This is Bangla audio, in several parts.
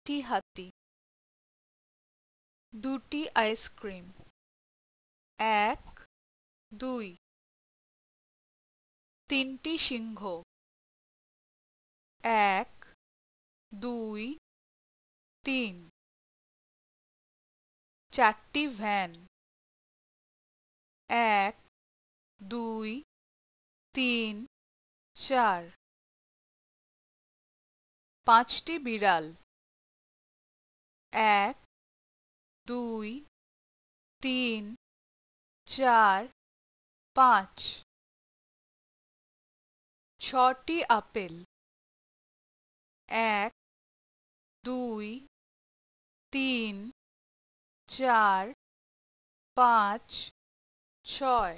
একটি হাতি, দুটি আইসক্রিম, এক, দুই, তিনটি সিংহ, এক, দুই, তিন, চারটি ভ্যান, এক, দুই, তিন, চার, পাঁচটি বিড়াল, এক, দুই, তিন, চার, পাঁচ, ছটি আপেল, এক, দুই, তিন, চার, পাঁচ, ছয়,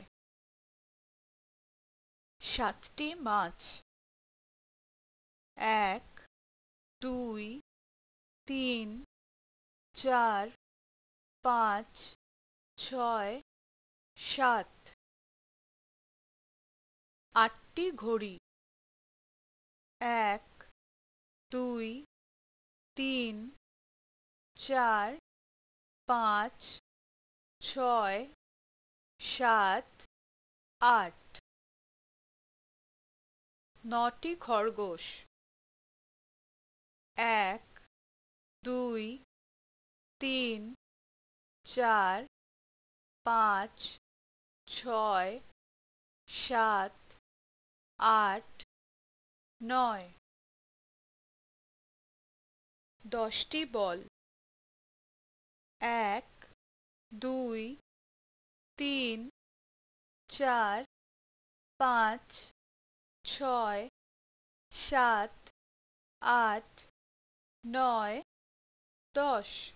সাতটি মাছ, এক, দুই, তিন, চার, পাঁচ, ছয়, সাত, আটটি ঘড়ি, এক, দুই, তিন, চার, পাঁচ, ছয়, সাত, আট, নটি খরগোশ, এক, দুই, তিন, চার, পাঁচ, ছয়, সাত, আট, নয়, দশটি বল, এক, দুই, তিন, চার, পাঁচ, ছয়, সাত, আট, নয়, 10